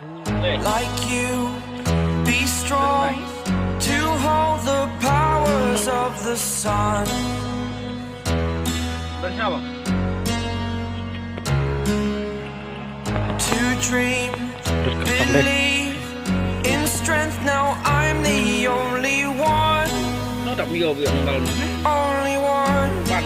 like you, be strong to hold the powers of the sun. To dream, believe in strength. Now I'm the only one, nó đọc nhiều việc vào only one. bạn